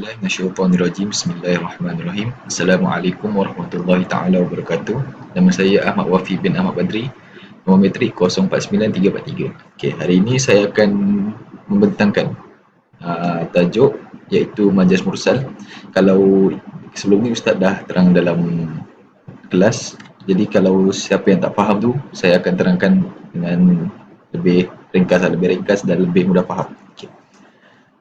billahi minasyaitonirrajim. Bismillahirrahmanirrahim. Assalamualaikum warahmatullahi taala wabarakatuh. Nama saya Ahmad Wafi bin Ahmad Badri. Nombor metrik 049343. Okey, hari ini saya akan membentangkan tajuk iaitu majas mursal. Kalau sebelum ni ustaz dah terang dalam kelas, jadi kalau siapa yang tak faham tu saya akan terangkan dengan lebih ringkas dan lebih mudah faham. Okey.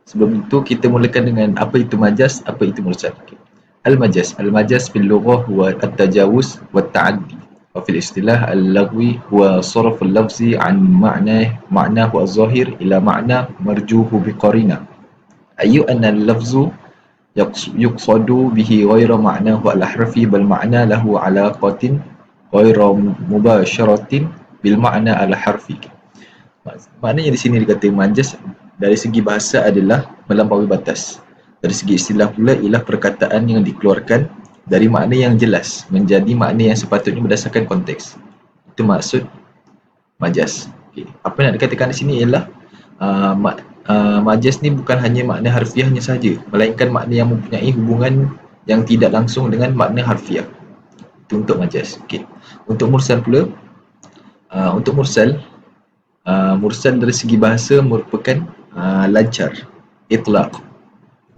Sebelum itu kita mulakan dengan apa itu majas, apa itu mursal. Okay. Al-majas fil lughah huwa at-tajawuz wa at-ta'addi. Wa fil istilah al-laghwi huwa sarf al-lafzi an ma'nahu az-zahir ila ma'na marjuhu biqarina. Ayu anna al-lafzu yuqsadu bihi ghayra ma'nahu al-harfi bal ma'na lahu alaqatin ghayra mubasharatin bil ma'na al-harfi. Maknanya di sini dikata majas dari segi bahasa adalah melampaui batas. Dari segi istilah pula ialah perkataan yang dikeluarkan dari makna yang jelas menjadi makna yang sepatutnya berdasarkan konteks. Itu maksud majas. Okay. Apa yang nak dikatakan di sini ialah majas ni bukan hanya makna harfiahnya sahaja, melainkan makna yang mempunyai hubungan yang tidak langsung dengan makna harfiah. Itu untuk majas. Okay. Untuk mursal pula, mursal dari segi bahasa merupakan lancar, itlaq,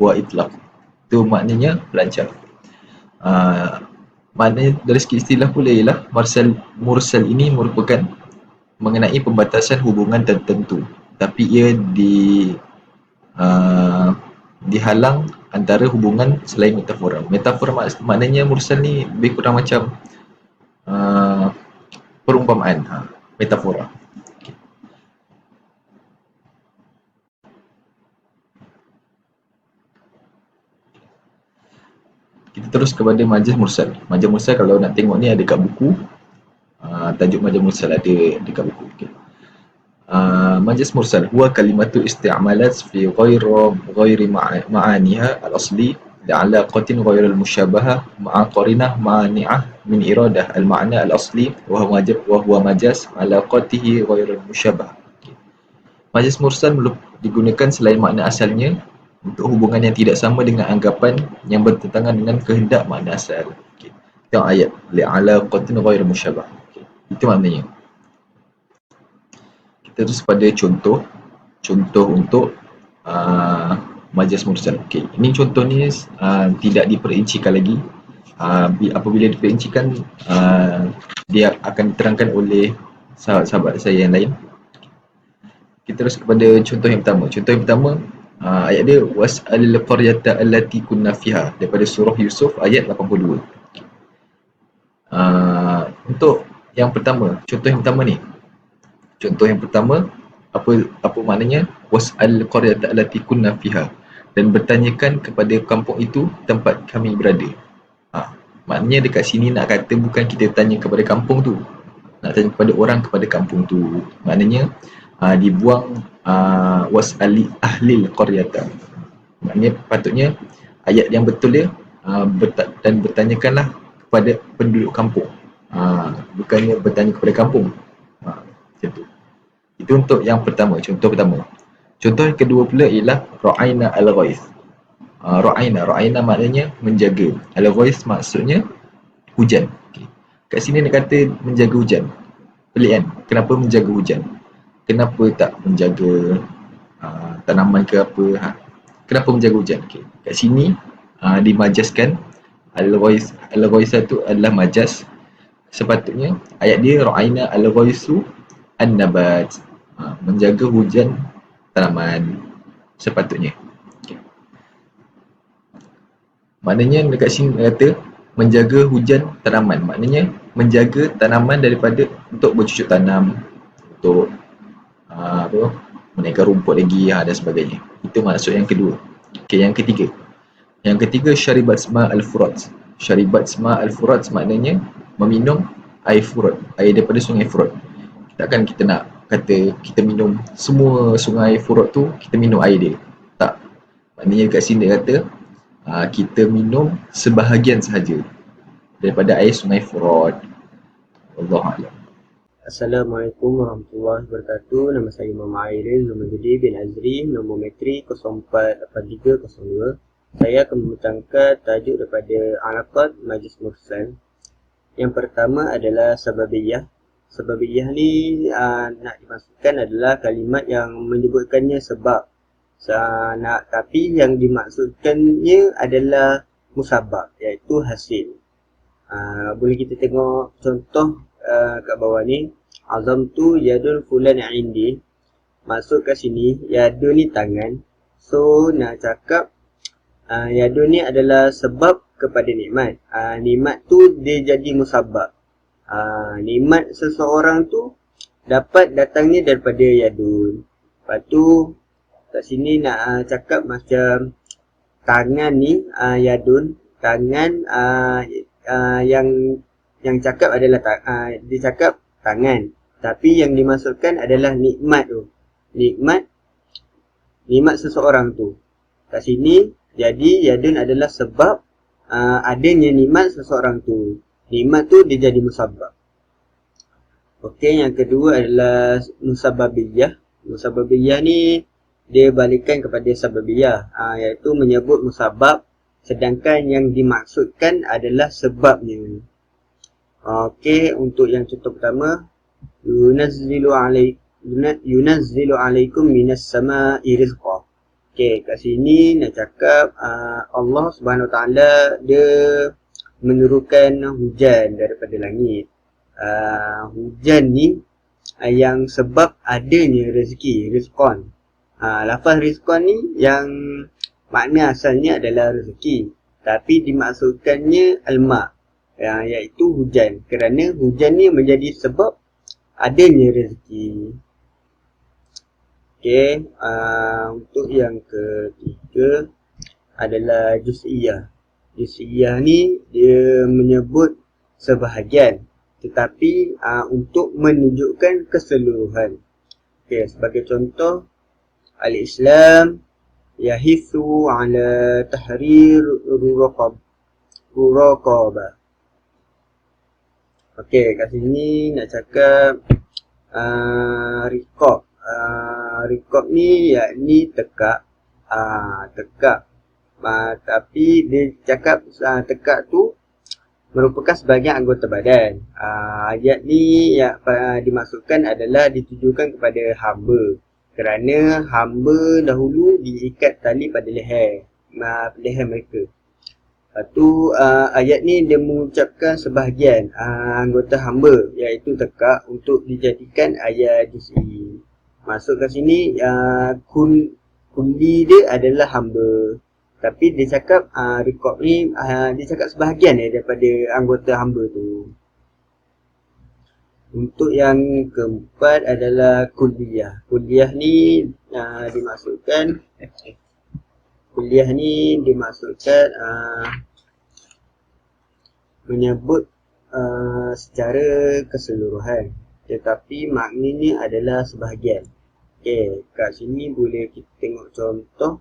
itu maknanya lancar. Maknanya dari segi istilah pula ialah mursal ini merupakan mengenai pembatasan hubungan tertentu, tapi ia dihalang antara hubungan selain metafora. Metafora maknanya mursal ni lebih kurang macam perumpamaan, metafora. Kita terus kepada majas mursal. Majas mursal kalau nak tengok ni ada kat buku. Tajuk majas mursal ada dekat buku. Okay. Majas mursal huwa kalimatu isti'malat fi ghairi ma'aniha al-asli li'alaqatin ghairi al-musyabbahah ma'a qarinah ma'ani'ah min iradah al-ma'na al-asli wa huwa majas alaqatihi ghairi al-musyabbah. Majas mursal digunakan selain makna asalnya untuk hubungan yang tidak sama dengan anggapan yang bertentangan dengan kehendak makna asal. Okay. Tengok ayat li'alaqatin ghairu musyabbah. Okay. Itu maknanya. Kita terus pada contoh untuk majas mursal. Okay. Ini contoh ni tidak diperincikan lagi. Apabila diperincikan, dia akan diterangkan oleh sahabat saya yang lain. Kita terus kepada contoh yang pertama. Contoh yang pertama, ayat dia was'alil qaryata allati kunna fiha, daripada surah Yusuf ayat 82. Untuk yang pertama, contoh yang pertama apa maknanya? Was'al qaryata allati kunna fiha, dan bertanyakan kepada kampung itu tempat kami berada. Maknanya dekat sini nak kata bukan kita tanya kepada kampung tu, nak tanya kepada orang kepada kampung tu. Maknanya dibuang was'ali ahlil qaryata. Maknanya patutnya ayat yang betul dia dan bertanyakanlah kepada penduduk kampung, bukannya bertanya kepada kampung. Macam tu. Itu untuk yang pertama, contoh pertama. Contoh yang kedua pula ialah ra'aina al-ghais. Ra'aina maknanya menjaga, al-ghais maksudnya hujan. Okay. Kat sini nak kata menjaga hujan. Pelik kan? Kenapa menjaga hujan? Kenapa tak menjaga tanaman ke apa? Kenapa menjaga hujan? Okay. Kat sini dimajaskan. Al-ghaisa tu adalah majas. Sepatutnya ayat dia ra'aina al-ghaisu an-nabat, menjaga hujan tanaman. Sepatutnya. Okay. Maknanya dekat sini kata menjaga hujan tanaman. Maknanya menjaga tanaman daripada untuk bercucuk tanam, untuk menaikkan rumput lagi dan sebagainya. Itu maksud yang kedua. Okey, yang ketiga syaribat ma al-furat. Syaribat ma al-furat maknanya meminum air furat, air daripada sungai Furat. Takkan kita nak kata kita minum semua sungai Furat tu, kita minum air dia. Tak. Maknanya kat sini dia kata kita minum sebahagian sahaja daripada air sungai Furat. Wallahualam. Assalamualaikum warahmatullahi wabarakatuh. Nama saya Muhammad Airil Lumajudi bin Azri, nombor metrik 048302. Saya akan membentangkan tajuk daripada alaqat majlis mursal. Yang pertama adalah sababiyah. Sababiyah ni nak dimaksudkan adalah kalimat yang menyebutkannya sebab. Tapi yang dimaksudkannya adalah musabab, iaitu hasil. Boleh kita tengok contoh kat bawah ni. Azam tu yadun fulan indi. Masuk kat sini, yadun ni tangan. So nak cakap yadun ni adalah sebab kepada nikmat. Nikmat tu dia jadi musabab. Nikmat seseorang tu dapat datangnya daripada yadun. Lepas tu kat sini nak cakap macam tangan ni, yadun, tangan yang cakap adalah dia cakap tangan, tapi yang dimaksudkan adalah nikmat tu. Nikmat seseorang tu. Kat sini jadi yadun adalah sebab adanya nikmat seseorang tu. Nikmat tu dia jadi musabab. Okey, yang kedua adalah musababiyah. Musababiyah ni dia balikkan kepada sababiyah, iaitu menyebut musabab sedangkan yang dimaksudkan adalah sebabnya. Okey, untuk yang contoh pertama, yunazzilu alaikum minas sama'i rizqa. Okey, kat sini nak cakap Allah Subhanahu Wa Taala dia menurunkan hujan daripada langit. Hujan ni yang sebab adanya rezeki, rizqan. Lafaz rizqan ni yang makna asalnya adalah rezeki, tapi dimaksudkannya al-ma', iaitu hujan, kerana hujan ni menjadi sebab adanya rezeki. Okey, untuk yang ketiga adalah juz'iyah. Juz'iyah ni dia menyebut sebahagian, tetapi untuk menunjukkan keseluruhan. Okey, sebagai contoh, al-Islam yahithu ala tahrir ruraqabah. Okey, kat sini nak cakap riqab. Riqab ni yakni tekak. Tapi dia cakap tekak tu merupakan sebahagian anggota badan. Ayat ni yang dimaksudkan adalah ditujukan kepada hamba, kerana hamba dahulu diikat tali pada leher mereka. Lepas tu ayat ni dia mengucapkan sebahagian anggota hamba, iaitu tekak, untuk dijadikan ayat juz'i. Masuk kat sini kulli dia adalah hamba, tapi dia cakap riqab ni dia cakap sebahagian daripada anggota hamba tu. Untuk yang keempat adalah kulliyah. Kulliyah ni dimaksudkan menyebut secara keseluruhan, tetapi maknanya adalah sebahagian. Okey, kat sini boleh kita tengok contoh.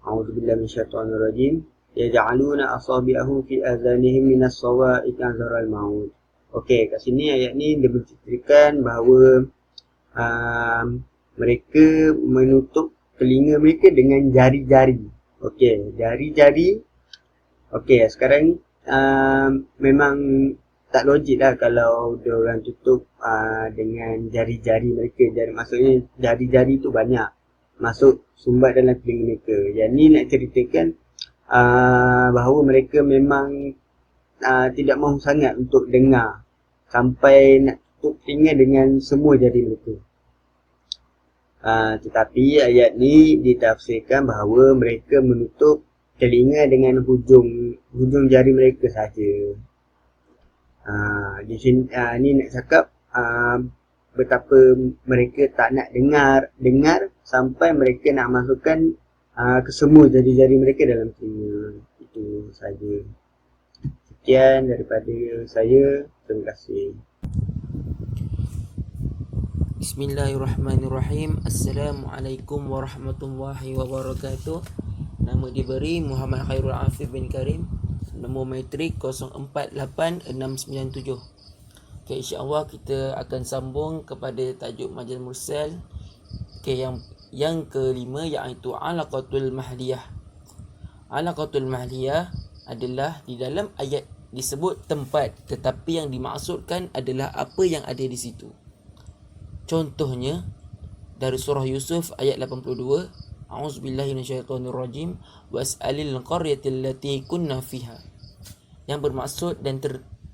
A'udzubillahi minasyaitonirrajim. Yaj'aluna asabi'ahum fi adhanihim minas sawa'iq anzaral maut. Okey, kat sini ayat ni dia menceritakan bahawa mereka menutup telinga mereka dengan jari-jari. Okey, jari-jari. Okey, sekarang memang tak logik lah kalau dia orang tutup dengan jari-jari mereka. Maksudnya jari-jari tu banyak masuk sumbat dalam telinga mereka. Yang ni nak ceritakan bahawa mereka memang tidak mahu sangat untuk dengar, sampai nak tutup telinga dengan semua jari mereka. Tetapi ayat ni ditafsirkan bahawa mereka menutup telinga dengan hujung jari mereka saja. Di sini ni nak cakap betapa mereka tak nak dengar sampai mereka nak masukkan ke semua jari-jari mereka dalam telinga. Itu saja. Sekian daripada saya. Terima kasih. Bismillahirrahmanirrahim. Assalamualaikum warahmatullahi wabarakatuh. Nama diberi Muhammad Khairul Afif bin Karim. Nombor matrik 048697. Okay, insya-Allah kita akan sambung kepada tajuk majlis mursal. Okay, yang kelima iaitu alaqatul mahdiyah. Alaqatul mahliyah adalah di dalam ayat disebut tempat, tetapi yang dimaksudkan adalah apa yang ada di situ. Contohnya dari surah Yusuf ayat 82, A'udzubillahi minasyaitonirrajim, was'alil qaryatil lati kunna fiha. Yang bermaksud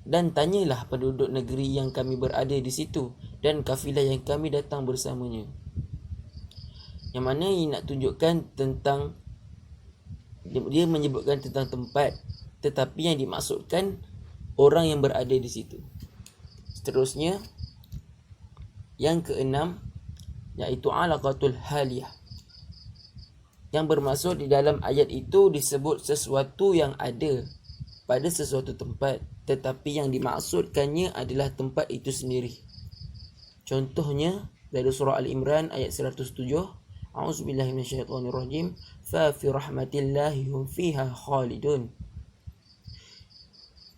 dan tanyalah penduduk negeri yang kami berada di situ dan kafilah yang kami datang bersamanya. Yang mana ini nak tunjukkan tentang, dia menyebutkan tentang tempat, tetapi yang dimaksudkan orang yang berada di situ. Seterusnya yang keenam iaitu alaqatul haliyah. Yang bermaksud di dalam ayat itu disebut sesuatu yang ada pada sesuatu tempat, tetapi yang dimaksudkannya adalah tempat itu sendiri. Contohnya dari surah Al-Imran ayat 107, A'udzubillahi minasyaitonirrajim, fa fi rahmatillahi hum fiha khalidun.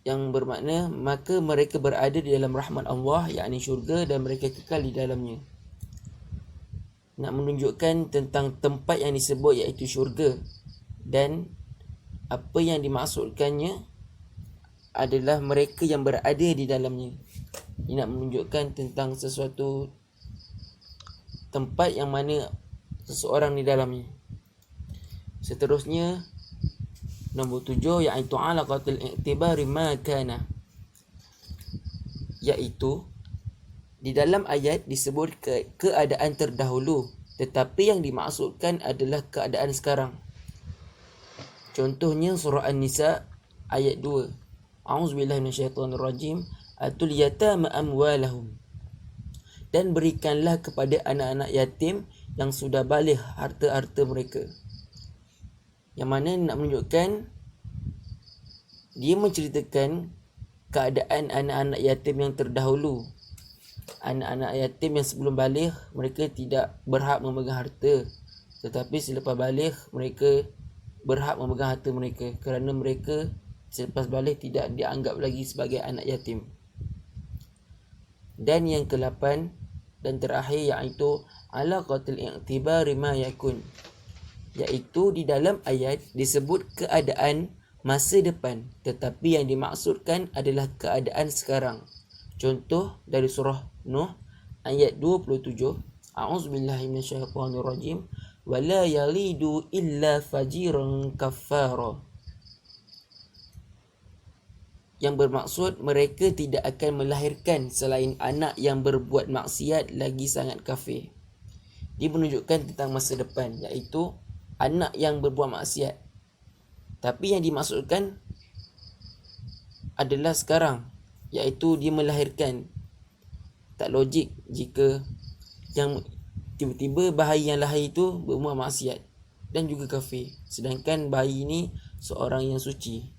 Yang bermakna maka mereka berada di dalam rahmat Allah, yakni syurga, dan mereka kekal di dalamnya. Nak menunjukkan tentang tempat yang disebut iaitu syurga, dan apa yang dimaksudkannya adalah mereka yang berada di dalamnya. Ini nak menunjukkan tentang sesuatu tempat yang mana seseorang di dalamnya. Seterusnya nombor 7 iaitu alaqatul i'tibari ma kana, iaitu di dalam ayat disebut keadaan terdahulu, tetapi yang dimaksudkan adalah keadaan sekarang. Contohnya surah An-Nisa ayat 2, A'udzubillahi minasyaitonirrajim, atul yatama amwalahum, dan berikanlah kepada anak-anak yatim yang sudah baligh harta-harta mereka. Yang mana nak menunjukkan dia menceritakan keadaan anak-anak yatim yang terdahulu. Anak-anak yatim yang sebelum baligh mereka tidak berhak memegang harta, tetapi selepas baligh mereka berhak memegang harta mereka, kerana mereka selepas baligh tidak dianggap lagi sebagai anak yatim. Dan yang ke-8 dan terakhir iaitu alaqatul i'tibari ma yakun, iaitu di dalam ayat disebut keadaan masa depan, tetapi yang dimaksudkan adalah keadaan sekarang. Contoh dari surah Nuh ayat 27, A'udzubillahi minasyaitonirrajim, wala yalidu illa fajiran kaffara. Yang bermaksud mereka tidak akan melahirkan selain anak yang berbuat maksiat lagi sangat kafir. Dia menunjukkan tentang masa depan, iaitu anak yang berbuat maksiat. Tapi yang dimaksudkan adalah sekarang, iaitu dia melahirkan. Tak logik jika yang tiba-tiba bayi yang lahir itu berbuat maksiat dan juga kafir, sedangkan bayi ini seorang yang suci,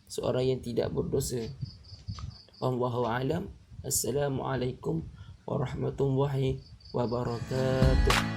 seorang yang tidak berdosa. Wallahu a'lam. Assalamualaikum warahmatullahi wabarakatuh.